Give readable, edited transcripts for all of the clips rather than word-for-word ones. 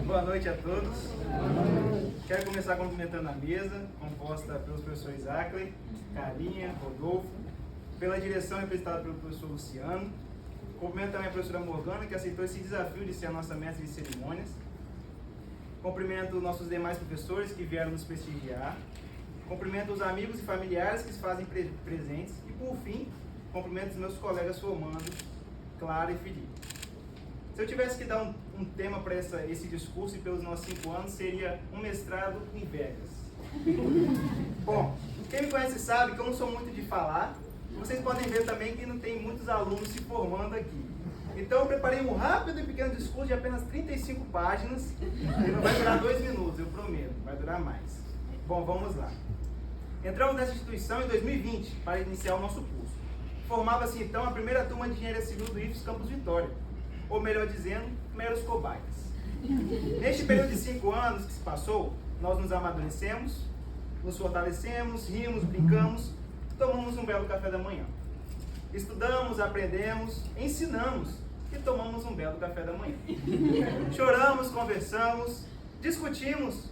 Boa noite a todos. Quero começar cumprimentando a mesa, composta pelos professores Ackley, Carlinha, Rodolfo, pela direção representada pelo professor Luciano. Cumprimento também a professora Morgana, que aceitou esse desafio de ser a nossa mestre de cerimônias. Cumprimento nossos demais professores que vieram nos prestigiar. Cumprimento os amigos e familiares que se fazem presentes. E, por fim, cumprimento os meus colegas formandos, Clara e Felipe. Se eu tivesse que dar um tema para esse discurso e pelos nossos 5 anos, seria um mestrado em Vegas. Bom, quem me conhece sabe que eu não sou muito de falar. Vocês podem ver também que não tem muitos alunos se formando aqui. Então eu preparei um rápido e pequeno discurso de apenas 35 páginas, que não vai durar 2 minutos, eu prometo, vai durar mais. Bom, vamos lá. Entramos nessa instituição em 2020 para iniciar o nosso curso. Formava-se então a primeira turma de Engenharia Civil do IFES Campus Vitória, ou melhor dizendo, meros cobaias. Neste período de 5 anos que se passou, nós nos amadurecemos, nos fortalecemos, rimos, brincamos, tomamos um belo café da manhã. Estudamos, aprendemos, ensinamos e tomamos um belo café da manhã. Choramos, conversamos, discutimos,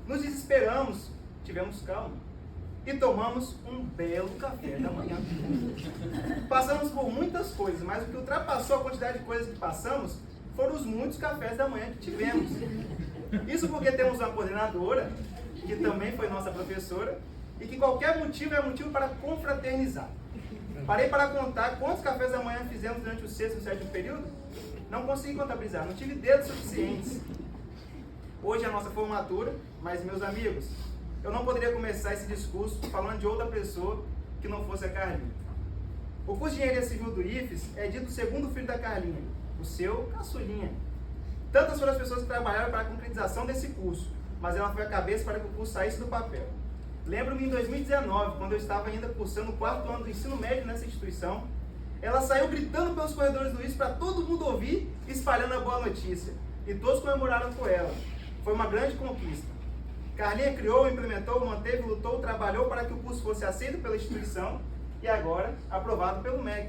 nos desesperamos, tivemos calma e tomamos um belo café da manhã. Passamos por muitas coisas, mas o que ultrapassou a quantidade de coisas que passamos foram os muitos cafés da manhã que tivemos. Isso porque temos uma coordenadora, que também foi nossa professora, e que qualquer motivo é motivo para confraternizar. Parei para contar quantos cafés da manhã fizemos durante o 6º e 7º período. Não consegui contabilizar, não tive dedos suficientes. Hoje é a nossa formatura, mas meus amigos, eu não poderia começar esse discurso falando de outra pessoa que não fosse a Carlinha. O curso de Engenharia Civil do IFES é dito o segundo filho da Carlinha, o seu caçulinha. Tantas foram as pessoas que trabalharam para a concretização desse curso, mas ela foi a cabeça para que o curso saísse do papel. Lembro-me em 2019, quando eu estava ainda cursando o 4º ano do ensino médio nessa instituição, ela saiu gritando pelos corredores do IFES para todo mundo ouvir, espalhando a boa notícia. E todos comemoraram com ela. Foi uma grande conquista. Carlinha criou, implementou, manteve, lutou, trabalhou para que o curso fosse aceito pela instituição e agora aprovado pelo MEC.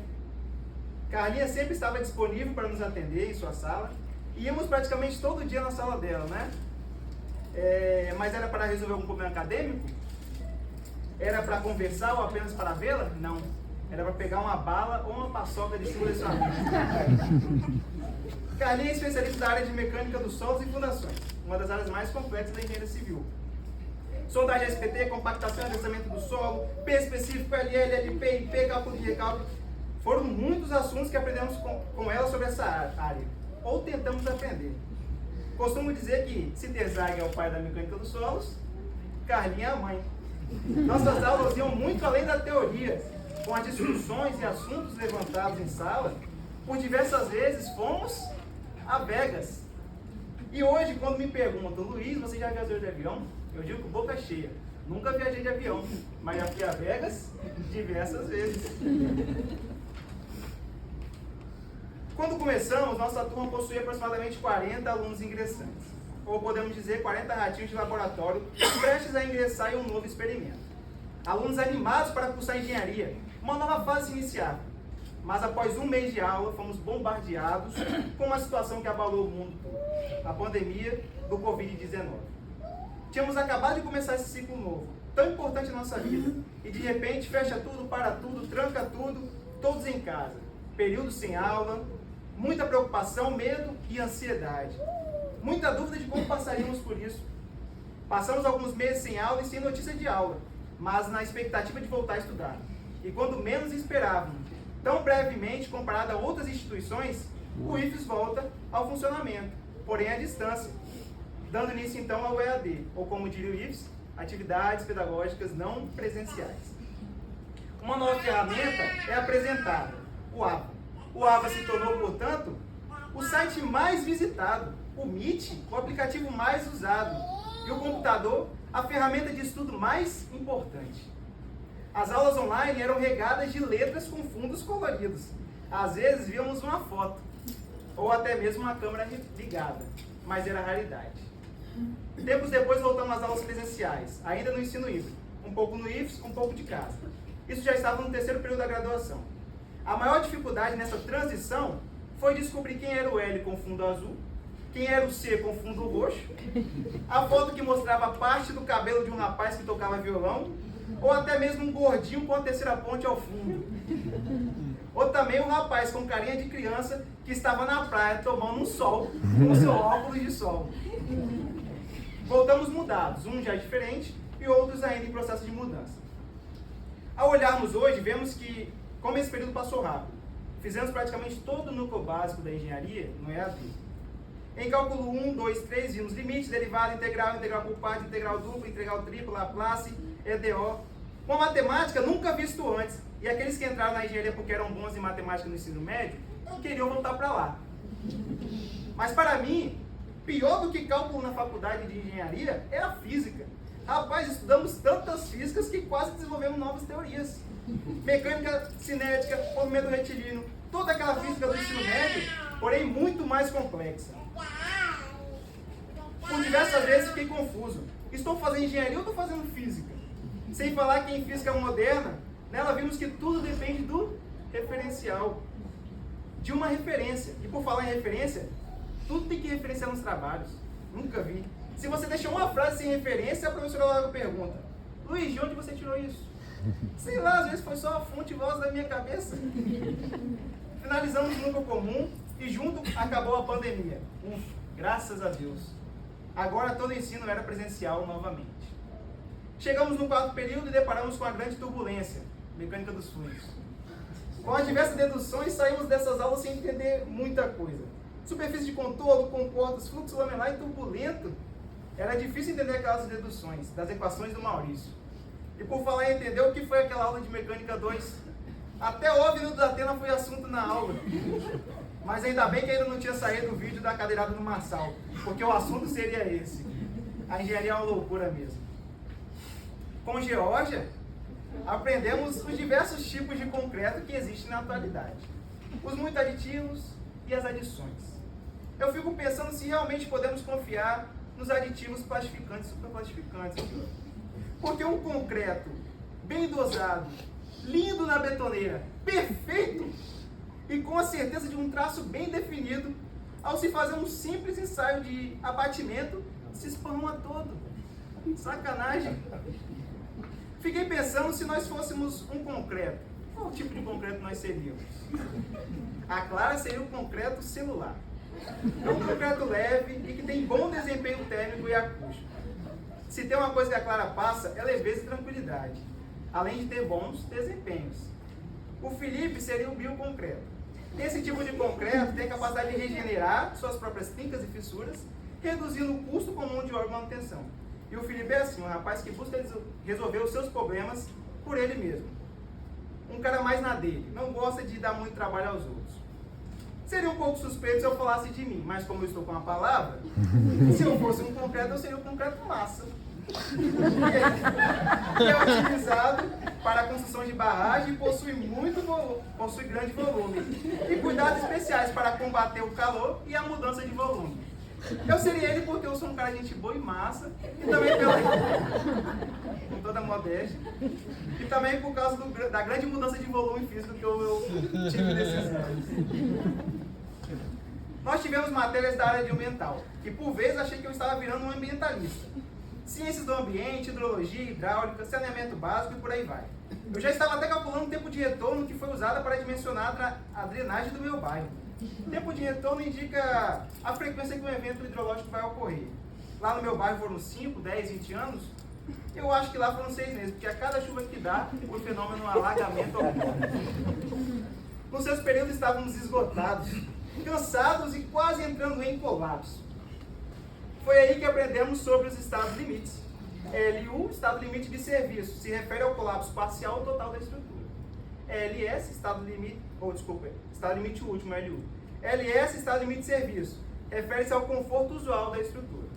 Carlinha sempre estava disponível para nos atender em sua sala e íamos praticamente todo dia na sala dela, né? Mas era para resolver algum problema acadêmico? Era para conversar ou apenas para vê-la? Não. Era para pegar uma bala ou uma paçoca de colecionamento. Carlinha é especialista da área de mecânica dos solos e fundações, uma das áreas mais complexas da engenharia civil. Sondagem SPT, compactação e adensamento do solo, P específico, LL, LP, IP, cálculo de recálculo. Foram muitos assuntos que aprendemos com ela sobre essa área, ou tentamos aprender. Costumo dizer que Citerzaga é o pai da mecânica dos solos, Carlinha é a mãe. Nossas aulas iam muito além da teoria, com as discussões e assuntos levantados em sala. Por diversas vezes fomos a Vegas. E hoje, quando me perguntam, Luiz, você já viajou de avião? Eu digo com boca cheia. Nunca viajei de avião, mas já fui a Vegas diversas vezes. Quando começamos, nossa turma possuía aproximadamente 40 alunos ingressantes. Ou podemos dizer 40 ratinhos de laboratório prestes a ingressar em um novo experimento. Alunos animados para cursar engenharia. Uma nova fase se iniciava. Mas após um mês de aula, fomos bombardeados com uma situação que abalou o mundo todo. A pandemia do Covid-19. Tínhamos acabado de começar esse ciclo novo, tão importante na nossa vida. E de repente fecha tudo, para tudo, tranca tudo, todos em casa. Período sem aula, muita preocupação, medo e ansiedade. Muita dúvida de como passaríamos por isso. Passamos alguns meses sem aula e sem notícia de aula, mas na expectativa de voltar a estudar. E quando menos esperávamos, tão brevemente comparado a outras instituições, o IFES volta ao funcionamento, porém à distância, dando início então ao EAD, ou como diria o IFES, atividades pedagógicas não presenciais. Uma nova ferramenta é apresentada, o AVA. O AVA se tornou, portanto, o site mais visitado, o Meet, o aplicativo mais usado, e o computador, a ferramenta de estudo mais importante. As aulas online eram regadas de letras com fundos coloridos. Às vezes víamos uma foto, ou até mesmo uma câmera ligada, mas era raridade. Tempos depois voltamos às aulas presenciais, ainda no ensino híbrido, um pouco no IFES, um pouco de casa. Isso já estava no 3º período da graduação. A maior dificuldade nessa transição foi descobrir quem era o L com fundo azul quem era o C com fundo roxo, a foto que mostrava parte do cabelo de um rapaz que tocava violão, ou até mesmo um gordinho com a terceira ponte ao fundo. Ou também um rapaz com carinha de criança que estava na praia tomando um sol com seu óculos de sol. Voltamos mudados, um já diferente e outros ainda em processo de mudança. Ao olharmos hoje, vemos que, como esse período passou rápido, fizemos praticamente todo o núcleo básico da engenharia no EAD. Em cálculo 1, 2, 3, vimos limites, derivada, integral, integral por parte, integral dupla, integral tripla, Laplace, EDO. Uma matemática nunca visto antes, e aqueles que entraram na engenharia porque eram bons em matemática no ensino médio, não queriam voltar para lá. Mas para mim, pior do que cálculo na faculdade de engenharia é a física. Rapaz, estudamos tantas físicas que quase desenvolvemos novas teorias. Mecânica cinética, movimento retilíneo, toda aquela física do ensino médio, porém muito mais complexa. Por diversas vezes fiquei confuso. Estou fazendo engenharia ou estou fazendo física? Sem falar que em física moderna, nela vimos que tudo depende do referencial, de uma referência. E por falar em referência, tudo tem que referenciar nos trabalhos. Nunca vi. Se você deixou uma frase sem referência, a professora logo pergunta: Luiz, de onde você tirou isso? Sei lá, às vezes foi só a fonte e voz da minha cabeça. Finalizamos o núcleo comum e junto acabou a pandemia. Graças a Deus. Agora todo o ensino era presencial novamente. Chegamos no quarto período e deparamos com a grande turbulência, mecânica dos fluidos. Com as diversas deduções, saímos dessas aulas sem entender muita coisa. Superfície de contorno, comportas, fluxo laminar e turbulento. Era difícil entender aquelas deduções, das equações do Maurício. E por falar em entender, o que foi aquela aula de mecânica 2? Até o óbvio da Atena foi assunto na aula. Mas ainda bem que ainda não tinha saído o vídeo da cadeirada do Marçal, porque o assunto seria esse. A engenharia é uma loucura mesmo. Com Geórgia, aprendemos os diversos tipos de concreto que existem na atualidade. Os muito aditivos e as adições. Eu fico pensando se realmente podemos confiar nos aditivos plastificantes e superplastificantes. Porque um concreto bem dosado, lindo na betoneira, perfeito e com a certeza de um traço bem definido, ao se fazer um simples ensaio de abatimento, se esparrama todo. Sacanagem. Fiquei pensando se nós fôssemos um concreto. Qual tipo de concreto nós seríamos? A Clara seria o concreto celular. É um concreto leve e que tem bom desempenho térmico e acústico. Se tem uma coisa que a Clara passa, é leveza e tranquilidade, além de ter bons desempenhos. O Felipe seria o bioconcreto. Esse tipo de concreto tem a capacidade de regenerar suas próprias trincas e fissuras, reduzindo o custo com mão de obra e manutenção. E o Felipe é assim, um rapaz que busca resolver os seus problemas por ele mesmo. Um cara mais na dele, não gosta de dar muito trabalho aos outros. Seria um pouco suspeito se eu falasse de mim, mas como eu estou com a palavra, se eu fosse um concreto, eu seria um concreto massa. Que é utilizado para a construção de barragem e possui grande volume. E cuidados especiais para combater o calor e a mudança de volume. Eu seria ele porque eu sou um cara de gente boa e massa, e também com toda modéstia, e também por causa da grande mudança de volume físico que eu tive nesses anos. Nós tivemos matérias da área de ambiental, e por vezes achei que eu estava virando um ambientalista. Ciências do ambiente, hidrologia, hidráulica, saneamento básico e por aí vai. Eu já estava até calculando o tempo de retorno que foi usado para dimensionar a drenagem do meu bairro. O tempo de retorno indica a frequência que um evento hidrológico vai ocorrer. Lá no meu bairro foram 5, 10, 20 anos. Eu acho que lá foram 6 meses, porque a cada chuva que dá, o fenômeno alagamento ocorre. Nos seus períodos estávamos esgotados, cansados e quase entrando em colapso. Foi aí que aprendemos sobre os estados limites. LU, estado limite de serviço, se refere ao colapso parcial ou total da estrutura. LS, estado limite último, LU. LS, estado limite de serviço, refere-se ao conforto usual da estrutura.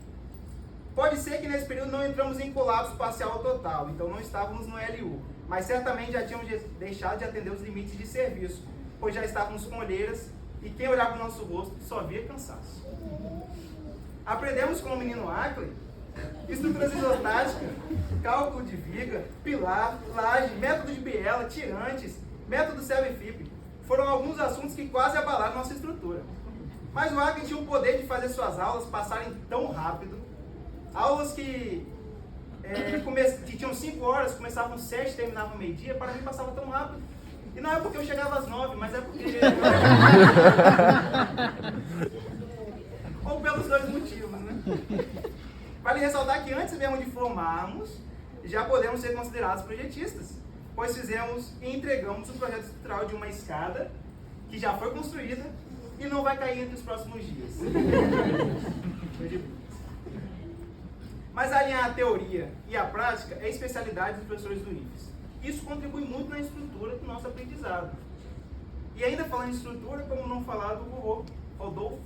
Pode ser que nesse período não entramos em colapso parcial ou total, então não estávamos no LU, mas certamente já tínhamos deixado de atender os limites de serviço, pois já estávamos com olheiras e quem olhar para o nosso rosto só via cansaço. Aprendemos com o menino Ackley estruturas isostáticas, cálculo de viga, pilar, laje, método de biela, tirantes, método CEV-FIP. Foram alguns assuntos que quase abalaram nossa estrutura. Mas o Acre tinha o poder de fazer suas aulas passarem tão rápido. Aulas que tinham 5 horas, começavam às 7 e terminavam meio-dia, para mim passava tão rápido. E não é porque eu chegava às 9, mas é porque... Ou pelos dois motivos, né? Vale ressaltar que antes mesmo de formarmos, já podemos ser considerados projetistas, pois fizemos e entregamos o projeto estrutural de uma escada que já foi construída e não vai cair entre os próximos dias. Mas alinhar a teoria e a prática é a especialidade dos professores do IFES. Isso contribui muito na estrutura do nosso aprendizado. E ainda falando em estrutura, como não falar do Rodolfo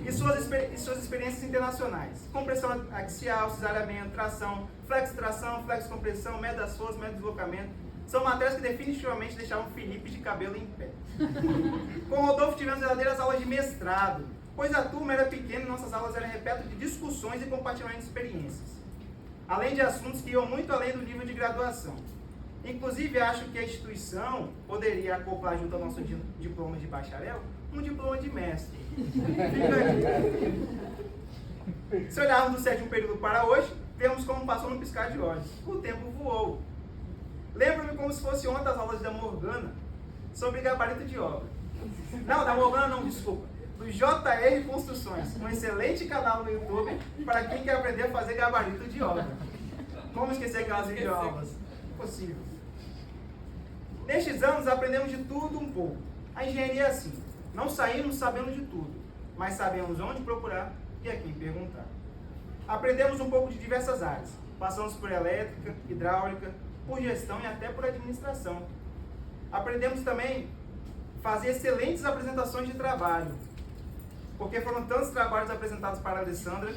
e suas experiências internacionais. Compressão axial, cesariamento, tração, flex-tração, flex-compressão, média das forças, média de deslocamento. São matérias que definitivamente deixavam Felipe de cabelo em pé. Com o Rodolfo tivemos verdadeiras aulas de mestrado, pois a turma era pequena e nossas aulas eram repletas de discussões e compartilhamento de experiências, além de assuntos que iam muito além do nível de graduação. Inclusive, acho que a instituição poderia acoplar junto ao nosso diploma de bacharel um diploma de mestre. Se olharmos do 7º período para hoje, vemos como passou no piscar de olhos. O tempo voou. Lembro-me como se fosse ontem as aulas da Morgana sobre gabarito de obra. Não, da Morgana não, desculpa. Do JR Construções, um excelente canal no YouTube para quem quer aprender a fazer gabarito de obra. Como esquecer aquelas videoaulas? Impossível. Nestes anos aprendemos de tudo um pouco. A engenharia é assim. Não saímos sabendo de tudo, mas sabemos onde procurar e a quem perguntar. Aprendemos um pouco de diversas áreas. Passamos por elétrica, hidráulica, por gestão e até por administração. Aprendemos também a fazer excelentes apresentações de trabalho, porque foram tantos trabalhos apresentados para a Alessandra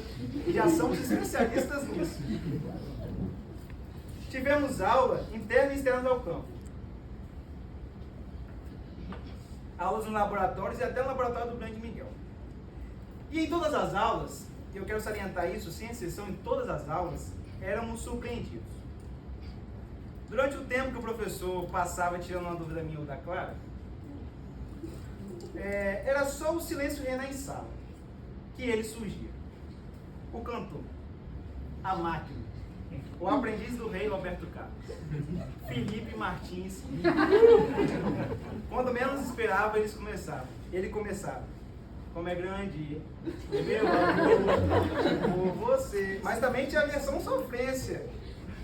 e já somos especialistas nisso. Tivemos aula interna e externa ao campo. Aulas nos laboratórios e até no laboratório do Grande Miguel. E em todas as aulas, eu quero salientar isso, sem exceção, em todas as aulas, éramos surpreendidos. Durante o tempo que o professor passava tirando uma dúvida minha ou da Clara, era só o silêncio reinar em sala, que ele surgia. O cantor, a máquina, o aprendiz do rei Roberto Carlos, Felipe Martins. Quando menos esperava, ele começava. Como é grande, meu amor por você. Mas também tinha a versão sofrência.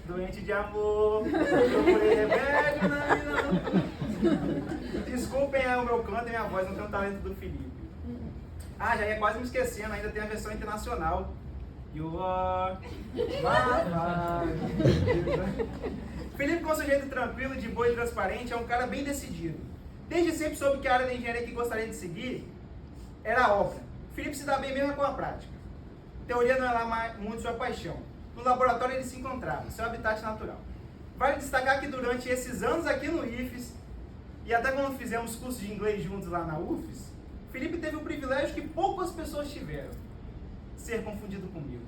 Doente de amor, procurei remédio na vida. Desculpem o meu canto e minha voz, não tem o talento do Felipe. Já ia quase me esquecendo, ainda tem a versão internacional. You are Felipe, com um sujeito tranquilo, de boa e transparente, é um cara bem decidido. Desde sempre soube que a área da engenharia que gostaria de seguir era a obra. Felipe se dá bem mesmo com a prática. Teoria não é lá muito sua paixão. No laboratório ele se encontrava, seu habitat natural. Vale destacar que durante esses anos aqui no IFES, e até quando fizemos curso de inglês juntos lá na UFES, Felipe teve o privilégio que poucas pessoas tiveram: ser confundido comigo.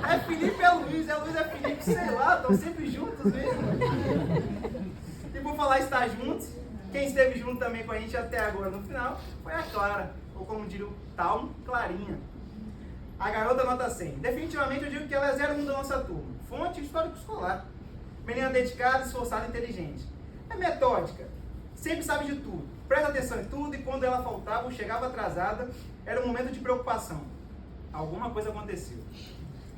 É Felipe é Luiz é Felipe, sei lá, estão sempre juntos mesmo. E por falar estar juntos, quem esteve junto também com a gente até agora no final foi a Clara, ou como diria o tal, Clarinha. A garota nota 100. Definitivamente eu digo que ela é 01 da nossa turma. Fonte histórico escolar. Menina dedicada, esforçada e inteligente. É metódica. Sempre sabe de tudo. Presta atenção em tudo e quando ela faltava ou chegava atrasada, era um momento de preocupação. Alguma coisa aconteceu.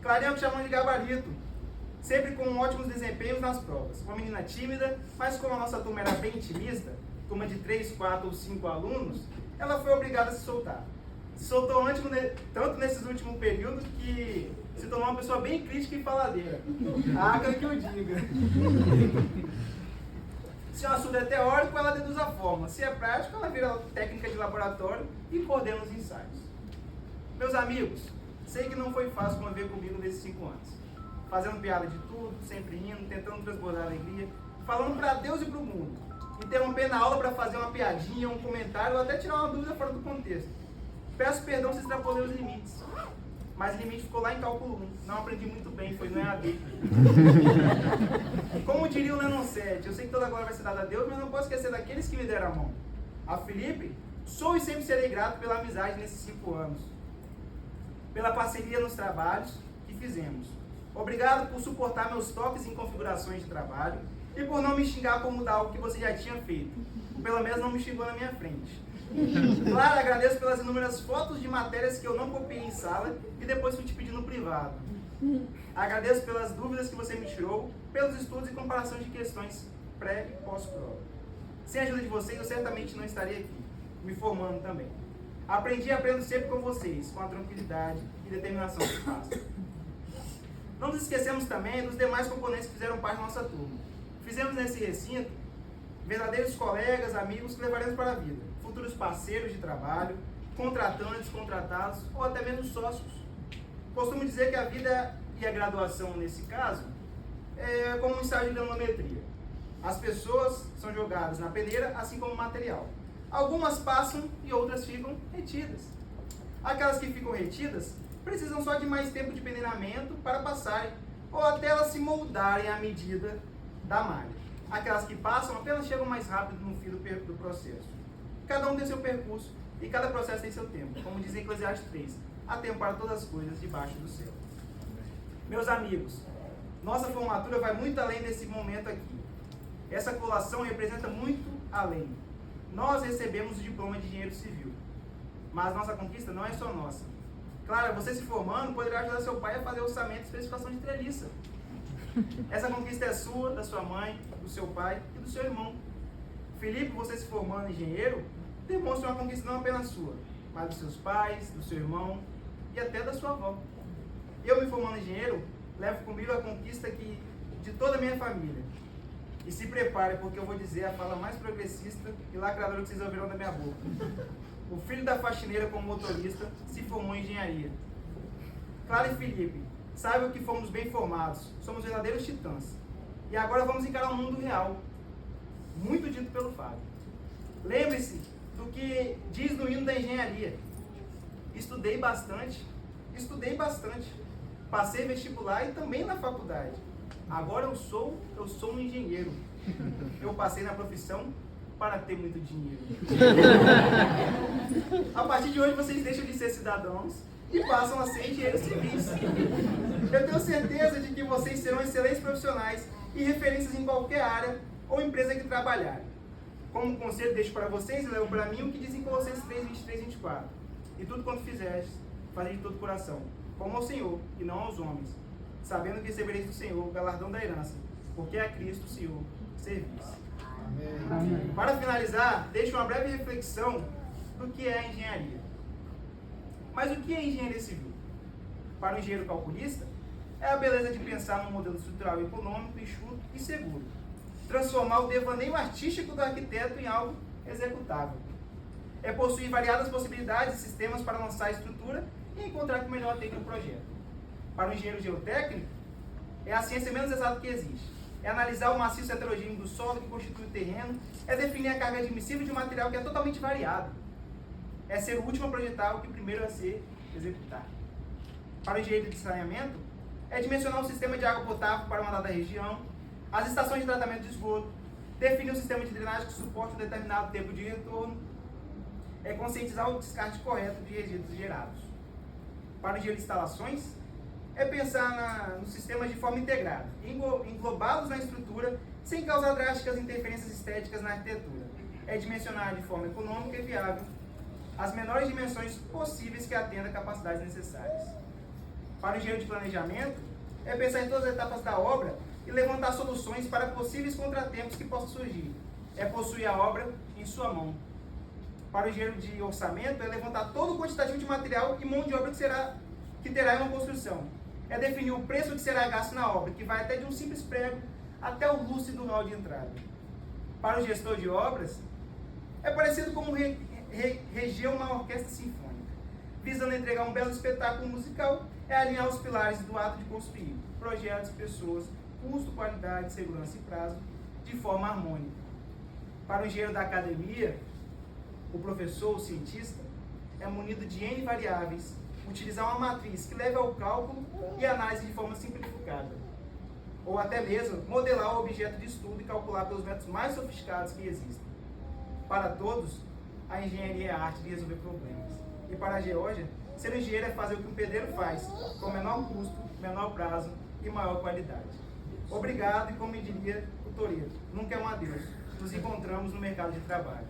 Clarinha me chamando de gabarito. Sempre com ótimos desempenhos nas provas. Uma menina tímida, mas como a nossa turma era bem intimista, turma de 3, 4 ou 5 alunos, ela foi obrigada a se soltar. Se soltou tanto nesses últimos períodos que se tornou uma pessoa bem crítica e faladeira. Quero que eu diga. Se o assunto é teórico, ela deduz a fórmula. Se é prático, ela vira técnica de laboratório e coordena os ensaios. Meus amigos, sei que não foi fácil conviver comigo nesses 5 anos. Fazendo piada de tudo, sempre rindo, tentando transbordar a alegria, falando para Deus e para o mundo. Interrompendo a aula para fazer uma piadinha, um comentário ou até tirar uma dúvida fora do contexto. Peço perdão se extrapolei os limites. mas o limite ficou lá em cálculo 1. Não aprendi muito bem, foi no EAD. Como diria o Lennon 7, eu sei que toda glória vai ser dada a Deus, mas não posso esquecer daqueles que me deram a mão. A Felipe, sou e sempre serei grato pela amizade nesses 5 anos, pela parceria nos trabalhos que fizemos. Obrigado por suportar meus toques em configurações de trabalho e por não me xingar por mudar algo que você já tinha feito. Ou pelo menos não me xingou na minha frente. Claro, agradeço pelas inúmeras fotos de matérias que eu não copiei em sala e depois fui te pedir no privado. Agradeço pelas dúvidas que você me tirou, pelos estudos e comparação de questões pré e pós-prova. Sem a ajuda de vocês, eu certamente não estaria aqui, me formando também. Aprendi e aprendo sempre com vocês, com a tranquilidade e determinação que faço. Não nos esquecemos também dos demais componentes que fizeram parte da nossa turma. Fizemos nesse recinto verdadeiros colegas, amigos que levaremos para a vida, futuros parceiros de trabalho, contratantes, contratados ou até mesmo sócios. Costumo dizer que a vida e a graduação, nesse caso, é como um estágio de nanometria. As pessoas são jogadas na peneira, assim como o material. Algumas passam e outras ficam retidas. Aquelas que ficam retidas precisam só de mais tempo de peneiramento para passarem, ou até elas se moldarem à medida da malha. Aquelas que passam apenas chegam mais rápido no fim do processo. Cada um tem seu percurso e cada processo tem seu tempo. Como diz em Eclesiastes 3, há tempo para todas as coisas debaixo do céu. Meus amigos, nossa formatura vai muito além desse momento aqui. Essa colação representa muito além. Nós recebemos o diploma de engenheiro civil, mas nossa conquista não é só nossa. Claro, você se formando poderá ajudar seu pai a fazer orçamento e especificação de treliça. Essa conquista é sua, da sua mãe, do seu pai e do seu irmão. Felipe, você se formando engenheiro, demonstra uma conquista não apenas sua, mas dos seus pais, do seu irmão e até da sua avó. Eu, me formando engenheiro, levo comigo a conquista de toda a minha família. E se prepare, porque eu vou dizer a fala mais progressista e lacradora que vocês ouviram da minha boca. O filho da faxineira como motorista se formou em engenharia. Clara e Felipe, saibam que fomos bem formados, somos verdadeiros titãs. E agora vamos encarar o mundo real, muito dito pelo Fábio. Lembre-se do que diz no hino da engenharia. Estudei bastante, passei vestibular e também na faculdade. Agora eu sou um engenheiro. Eu passei na profissão para ter muito dinheiro. A partir de hoje vocês deixam de ser cidadãos e passam a ser engenheiros civis. Eu tenho certeza de que vocês serão excelentes profissionais e referências em qualquer área ou empresa que trabalharem. Como conselho, deixo para vocês e levo para mim o que diz em Colossenses 3, 23 e 24. E tudo quanto fizeres, fazei de todo o coração, como ao Senhor e não aos homens, sabendo que recebereis do Senhor o galardão da herança, porque a Cristo o Senhor servis. Amém. Para finalizar, deixo uma breve reflexão do que é a engenharia. Mas o que é engenharia civil? Para o engenheiro calculista, é a beleza de pensar num modelo estrutural econômico, enxuto e seguro. Transformar o devaneio artístico do arquiteto em algo executável. É possuir variadas possibilidades e sistemas para lançar a estrutura e encontrar o melhor atende ao projeto. Para o engenheiro geotécnico, é a ciência menos exata que existe. É analisar o maciço heterogêneo do solo que constitui o terreno, é definir a carga admissível de um material que é totalmente variado. É ser o último a projetar o que primeiro a ser executado. Para o engenheiro de saneamento, é dimensionar o sistema de água potável para uma dada região, as estações de tratamento de esgoto, definir um sistema de drenagem que suporte um determinado tempo de retorno, é conscientizar o descarte correto de resíduos gerados. Para o engenheiro de instalações, é pensar nos sistemas de forma integrada, englobá-los na estrutura sem causar drásticas interferências estéticas na arquitetura. É dimensionar de forma econômica e viável as menores dimensões possíveis que atendam a capacidades necessárias. Para o engenheiro de planejamento, é pensar em todas as etapas da obra e levantar soluções para possíveis contratempos que possam surgir. É possuir a obra em sua mão. Para o engenheiro de orçamento, é levantar todo o quantitativo de material e mão de obra que terá em uma construção. É definir o preço que será gasto na obra, que vai até de um simples prego até o lustre do hall de entrada. Para o gestor de obras, é parecido como reger uma orquestra sinfônica. Visando entregar um belo espetáculo musical, é alinhar os pilares do ato de construir projetos, pessoas, custo, qualidade, segurança e prazo, de forma harmônica. Para o engenheiro da academia, o professor, o cientista, é munido de N variáveis utilizar uma matriz que leve ao cálculo e análise de forma simplificada. Ou até mesmo modelar o objeto de estudo e calcular pelos métodos mais sofisticados que existem. Para todos, a engenharia é a arte de resolver problemas. E para a Geórgia, ser engenheiro é fazer o que um pedreiro faz, com menor custo, menor prazo e maior qualidade. Obrigado e, como me diria o Toreto, nunca é um adeus. Nos encontramos no mercado de trabalho.